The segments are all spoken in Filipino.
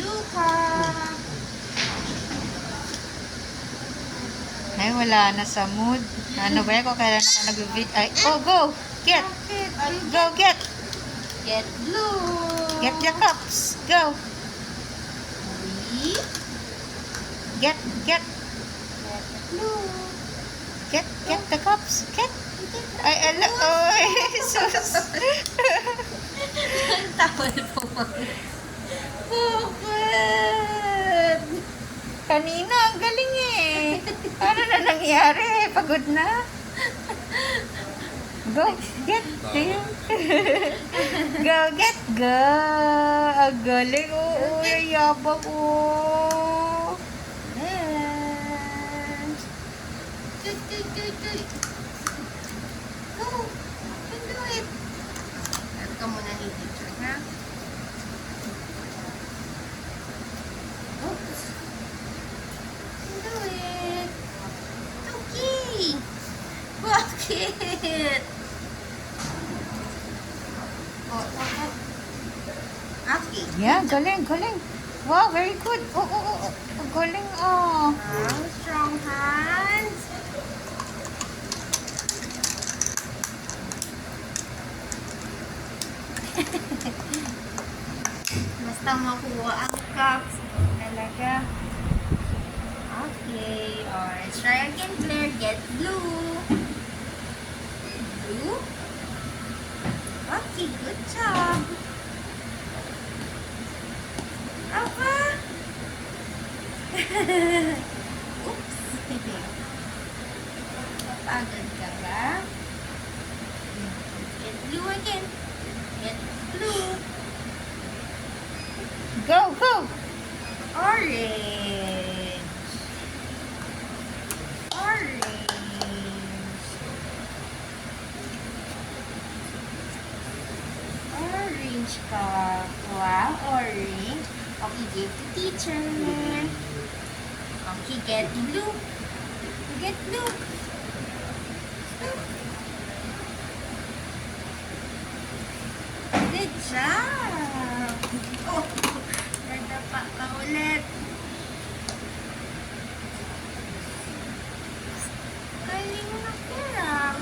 Luka! Ay, wala na sa mood. Ano ba yan? Kung kailan ako nag-video. Ay, oh, go! Get! Go, get! Get blue! Get the cups! Go! Three. Get! Get blue! Get the cups! Get! Ay, ala, oh, Jesus! Tawal po. Bakit? Kanina, ang galing eh. Ano na nangyari? Pagod na? Go, get, go, get, go. Ang galing, oo, yayabang, oo. Yes. Go. You can do it. At ka muna ni teacher, ha? Oops. You can do it. Okay. Bakit? Oh. Okay. Yeah, galing, galing. Wow, very good. Oo, ang galing, oh. Strong hands. Basta makuha ang cups. Talaga. Okay. Alright. Try again, Claire. Get blue. Blue. Okay. Good job. Apa? Oops. Napagod ka ba? Get blue again. Get blue. Go, go. Orange. Orange. Orange ka. Wow, orange. Okay, give to teacher. Okay, get blue. Get blue. Good job. Oh, nadapa ka ulit. Galing na kaya.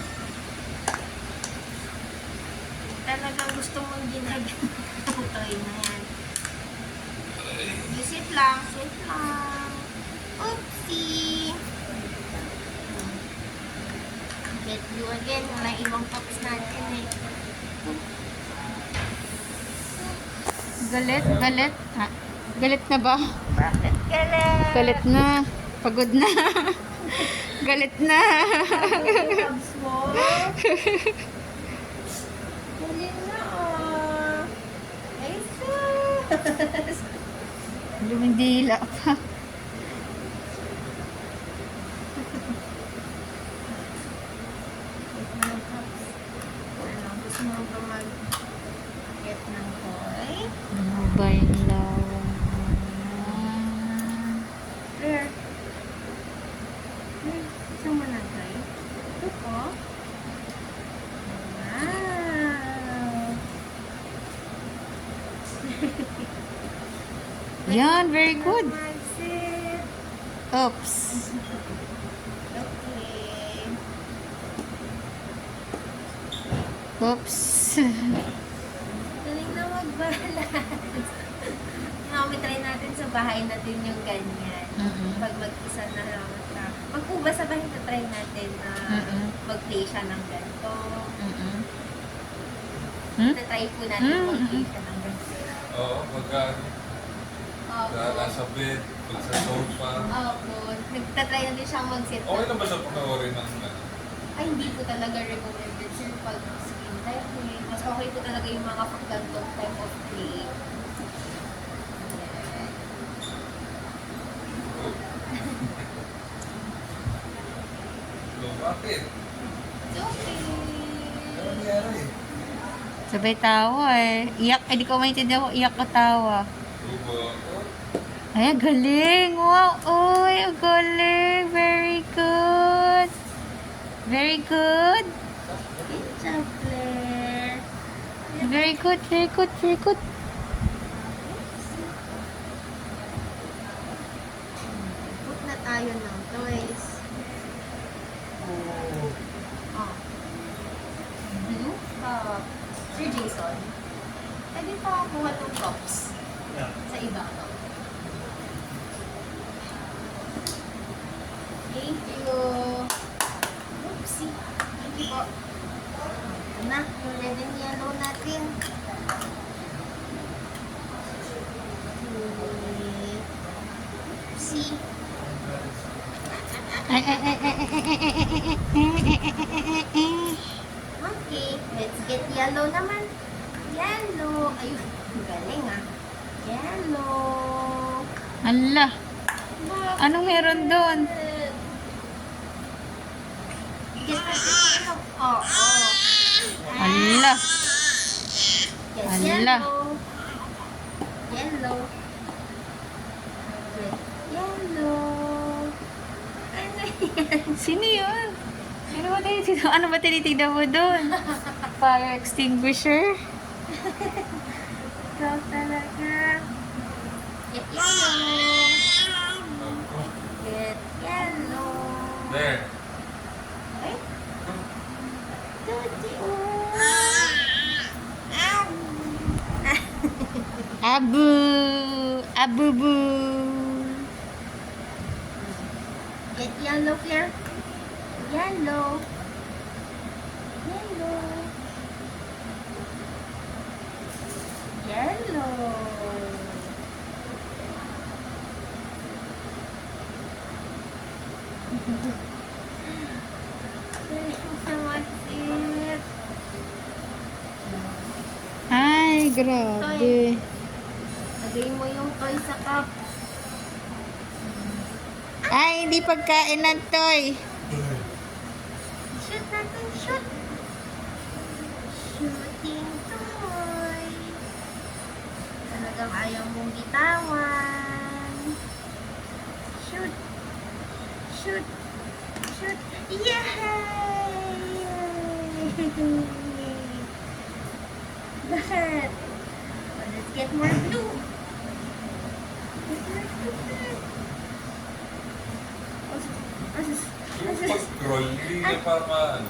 Talagang gusto mong ginagawa. Toy na yan. Sit lang, sit lang. Oopsie. Get blue again. Wala ibang cups natin eh. Galit, galit. Ha? Galit na ba? Bakit galit? Galit na. Pagod na. Galit na. Cups mo. Galing na oh. Ay, sus. Lumindila pa. Ano, gusto mo ba mag-get ng toy? Ano ba yung lawang? Where? Saan mo nagay? Ito po. Wow! Yan, very good. Mag-sit. Oops. Okay. Oops. Galing na mag-balance. Try natin sa bahay natin yung ganyan. Pag mag-isa na lang na. Mag-uba sa bahay na try natin na mag-play siya ng ganito. Na-try po natin mag-play siya ng ganito. Oo, pagka nasa bed, pag sa sofa. Opo. Nagtatry na din siyang mag-sit. Okay lang ba siya panoorin ng Ay, hindi po talaga recommended sir pag screen time. Mas okay po talaga yung mga pagkantong type of play. Bakit? It's okay. Ano nangyari? Sabay tawa eh. Iyak, eh di ko maintindihan kung iyak ka tawa. Tubo ako. Ay, ang galing. Wow, uy, ang galing. Very good. Very good. Good job, Claire. Very good, very good, very good. tayo ng toys. Oh. Blue cup. Sir Jason, pwede pa kuha ng cups sa iba to. Thank you. Oopsie. Thank you po. Ito na, yung red and yellow natin. Oopsie. Okay, let's get yellow naman. Yellow. Ayun, ang galing ah. Yellow. Ala, anong meron doon? Get yellow. Oh, oh. Ala, Get Ala. yellow. Yellow. Get yellow. Ano yan? sino yun? Ano ba tinitignan mo doon? Fire extinguisher? Ikaw talaga. Get yellow. Get yellow. There. Ay. Tuti. Abu! Abubu! Get yellow, Claire. Yellow. Yellow. Yellow. What's it? Ay, grabe. Lagay mo yung toy sa cup. Ay, hindi pagkain ng toy. Shoot natin, shoot. Shooting toy. Talagang ayaw mong bitawan. Shoot. Shoot. Shoot. Yay! Lahat. Well, let's get more blue. Get more blue. Pag-scroll, hindi niya para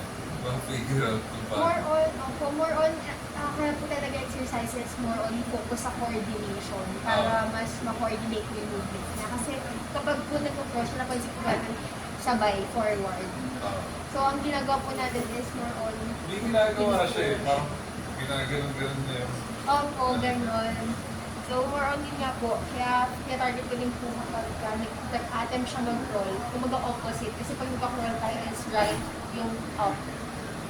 ma-figure out kung paano. More on, kaya po talaga exercises, more on focus sa coordination para mas ma-coordinate yung movement niya. Kasi kapag po nag-approach, napansin ko natin sabay, forward. So, ang ginagawa po natin is more on, Hindi ginagawa siya eh. Parang ginaganon-ganon niya yung... opo, ganon. So, more on yun nga po. Kaya target ko din po kapag nag-attempt siya mag-roll, kumaga opposite. Kasi pag nag-roll tayo is right yung up,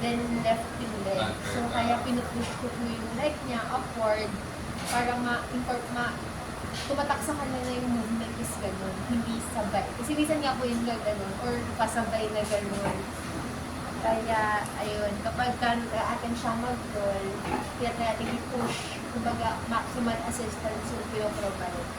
then left yung leg. So, kaya pinupush ko po yung leg niya upward para tumatak sa kanya na yung movement is gano'n, hindi sabay. Kasi minsan nga po yung gano'n, or pasabay na gano'n. Kaya, ayun, kapag nag-attempt siya mag-roll, kaya natin i-push, kumbaga, maximal assistance yung pinoprovide.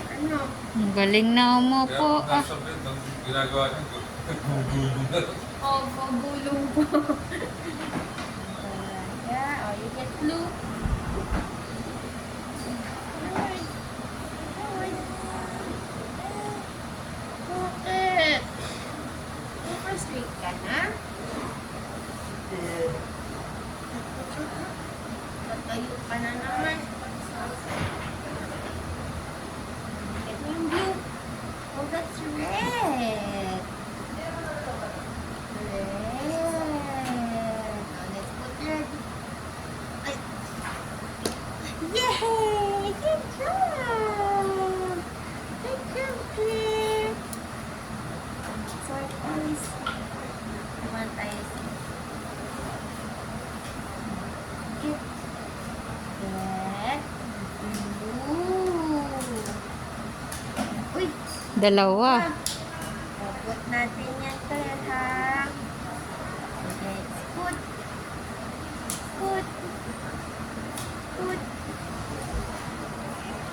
Ano? Ang galing na umupo. Kaya nasa bed, ang ginagawa niya, gugulo na. Oh, gulong po. Yeah, oh, you get blue. Alright. Alright. Bakit? Frustrate ka na? Tatayo ka na naman. Get mo yung blue. Oh, that's red. Red. Now let's put red. Ay. Yay! Good job! Good job, Claire! Sort eyes. One eyes. Get. Get. Blue. Uy! Dalawa. Put natin yan, Claire, ha? Let's put. Put. Put.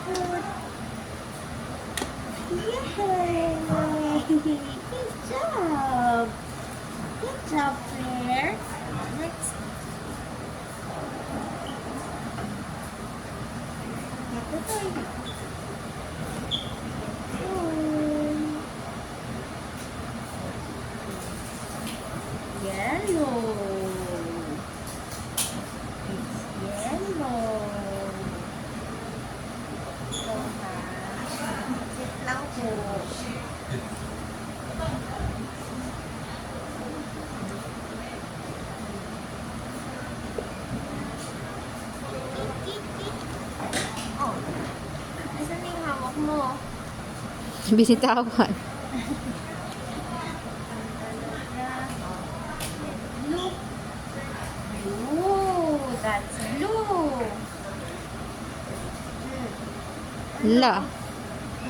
Put. Yay! Good job! Good job, Claire. Next. Get Toy. Oh. Yellow. It's yellow. Ito ha. Sit lang po. Oh. Asan na yung hawak mo? Bisitawan. Blue. Blue. That's blue. La.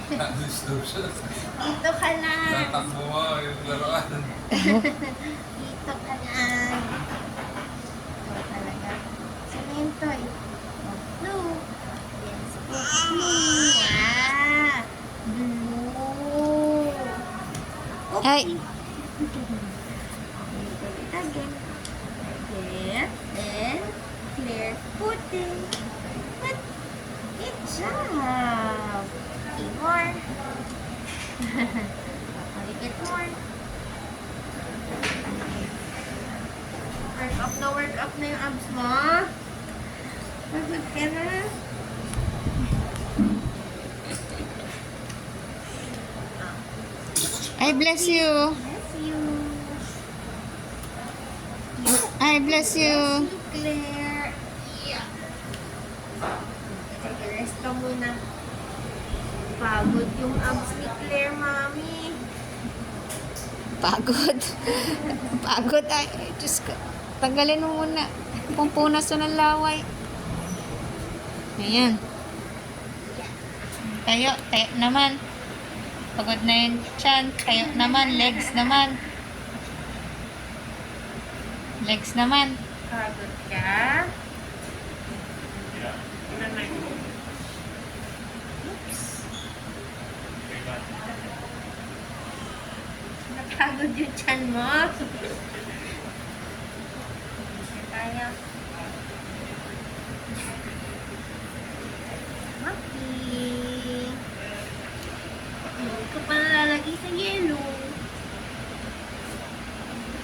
Na-disturb siya. Dito ka lang. Tatakbo mo yung laruan. Dito ka lang. Ito talaga. Sino yung toy? Oh, blue. Yes, po. Blue. Ah. Blue. Okay. Ay. Again. Again. And clear. Putin. But, good job. Okay, more. A little bit more. Work up na yung abs mo. Pagod ka na. I bless you. Bless you. I bless you. Claire. Sige, rest ka muna. Pagod yung abs ni Claire, mami. Pagod. Pagod. Ay, Diyos ko. Tanggalin mo muna. Pumpunas to ng laway. Ayan. Tayo. Tayo naman. Pagod na yun tiyan. Tayo naman. Legs naman. Legs naman. Pagod ka? Naman. Oops. Napagod yung tiyan mo. Tayo. Happy. Huwag ka pa nalalagay sa yellow.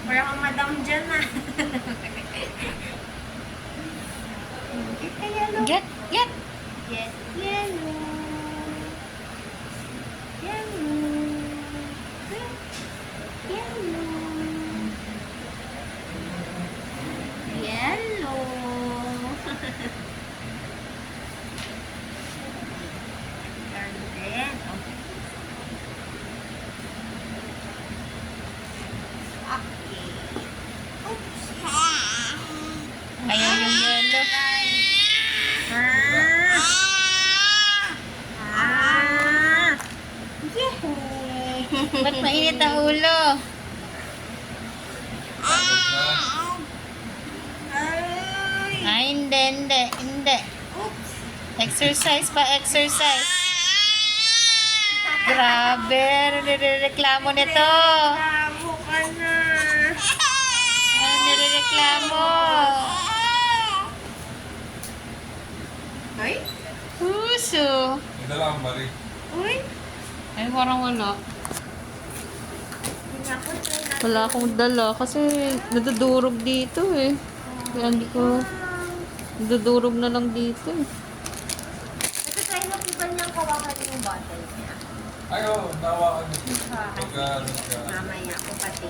Para kang madam dyan ah. Get ka yellow. Get. Get. Get yellow. Yellow. Get yellow. Yellow. And then, okay. Okay. Oops. Ayaw yung yellow. Yay! Ba't mainit ang ulo? Pagod na. Ay! Ay, hindi, hindi, hindi. Oops! Exercise pa, exercise. Grabe, nirereklamo nito. Tabo ka na! Ay, nirereklamo. Ay? Puso. Ito lang, Marie. Uy! Ay, parang wala. Hindi ako try natin. Wala akong dala kasi nadudurog dito eh. Kaya hindi ko, nadudurog na lang dito eh. Ito try mo kung kanyang kawakan yung bottle niya. Ay, oh, nawakan niyo. Kawakan. Pagka, Mamaya ako pati.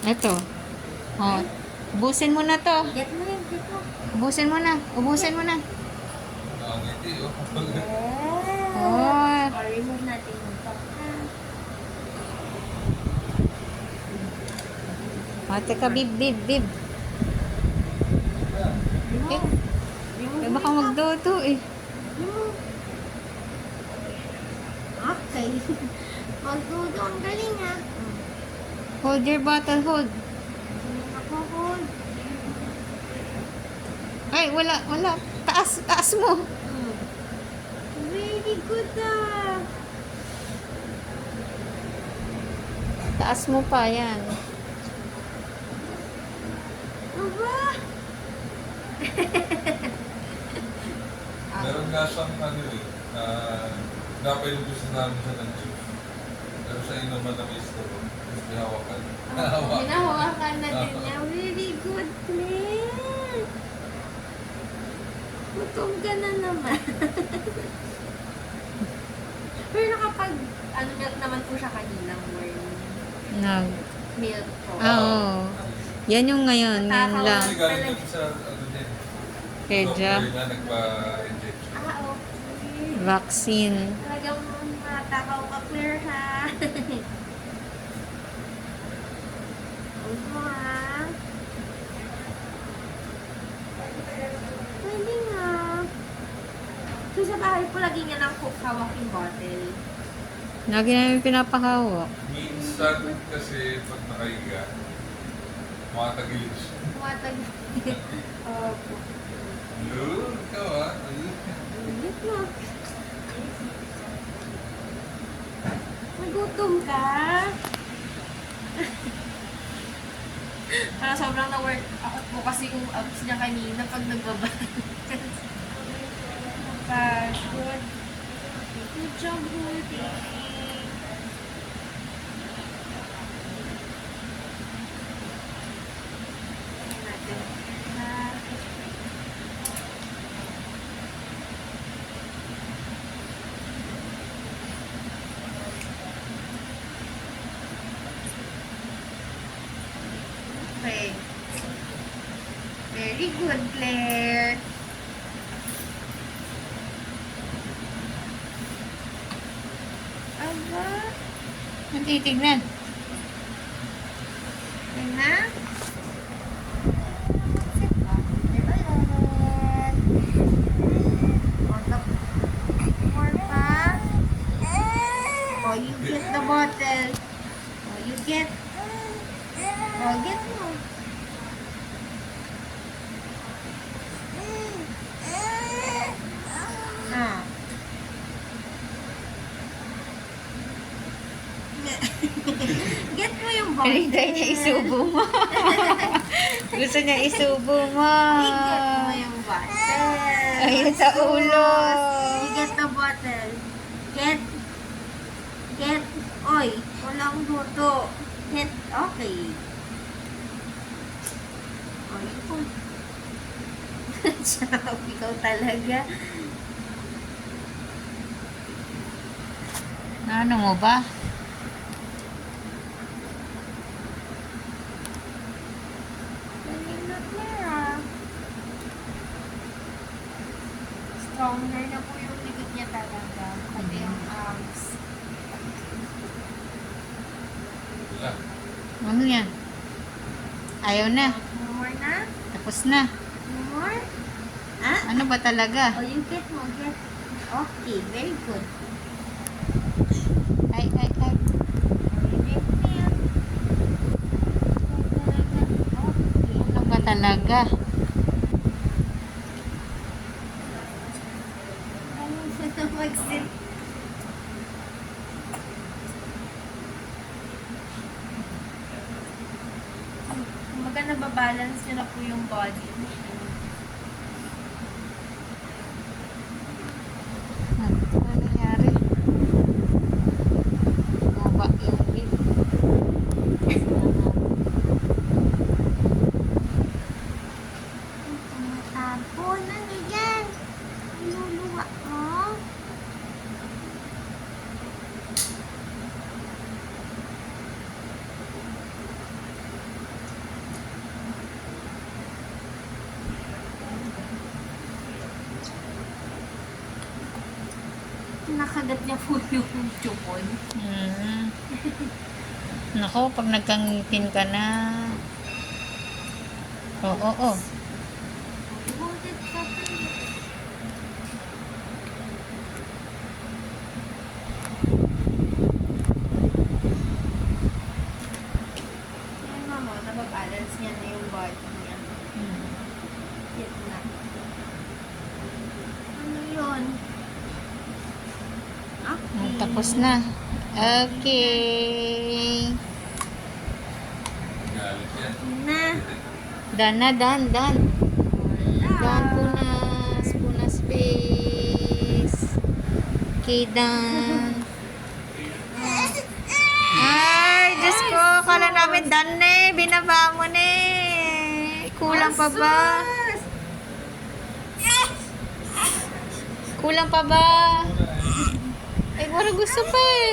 Ito. Oh, ubusin mo na to. Get mo yun, get mo. Ubusin mo na. Ubusin mo na. nakangiti, oh. Oh. Remove natin yung top ha. Mate ka, bib, bib, bib. Eh, Remove eh baka magdodo eh. Remove. Okay. Magdudo ang galing ha. Hold your bottle, hold. Ako hold. Ay, wala, wala. Taas, taas mo. Very good ah. Taas mo pa, yan. Aba. Meron nga siyang ano eh. Napainom ko sa namin siya ng juice. Pero sa inuman na may store, mas hinawakan. Hinawakan. Hinahawakan na din niya. Very good, Claire. Gutom ka na naman. Pero nakapag, milk naman po siya kanina, morning. Nag. Milk po. Oo. Yan yung ngayon. Yan lang. Kasi galing kami sa ano din. Kedya. Doctor na nagpa-injection. Okay. Vaccine. Talagang matakaw ka, Claire, ha? Huwag mo, ha? Pwede nga. So, sa bahay po, lagi nga lang po hawak yung bottle. Lagi namin pinapahawak. Minsan kasi pag nakahiga, makatagilid siya. Tumatag. Opo. Lord, ikaw ah. Ulit mo. Nagutom ka? Parang sobrang na-work out po kasi yung abs niya kanina pag nagbabalance. Good. Good job, Rudy. Ayan natin. Okay. Very good, Claire. Aba. Ang titignan. Yan na. More pa. Oh, you get the bottle. Oh, you get. Oh, get mo. Ah. Get mo yung bottle. Pinintay niya isubo mo. Gusto niya isubo mo. Get mo yung bottle. Ayun sa ulo. You get the bottle. Get. Get. Oy, walang buto. Get. Okay. Oy, ito. Ciao, ikaw talaga. Ano mo ba? Galing na, Clara. Stronger na po yung likod niya talaga. Pati yung arms. Wala. Ano yan? Ayaw na. More na? Tapos na. More? Ah? Ano ba talaga? Oh, you get mo, get. Okay, very good. Ay, ay, ay. Ano ba talaga? Mag-sit. Kumbaga nababalance nyo na po yung body. Ano nangyari? Baba yung bib. Tumatapon. Ano yan? Luluwa mo? Nakagat niya po yung chupon. Nako, pag nagkangipin ka na. Oo, oo. Butit ka pa eh. Yan mama, nababalance niya na yung body niya. Yan na. Ano yun? Okay. Tapos na. Okay. Galit yan. Na. Dan na, dan, dan. Dan, Wala. punas. Punas face. Okay, done. Ay, Diyos ko, akala namin done na eh. Binaba mo na eh. Kulang pa ba? Kulang pa ba? Ay, parang gusto pa eh.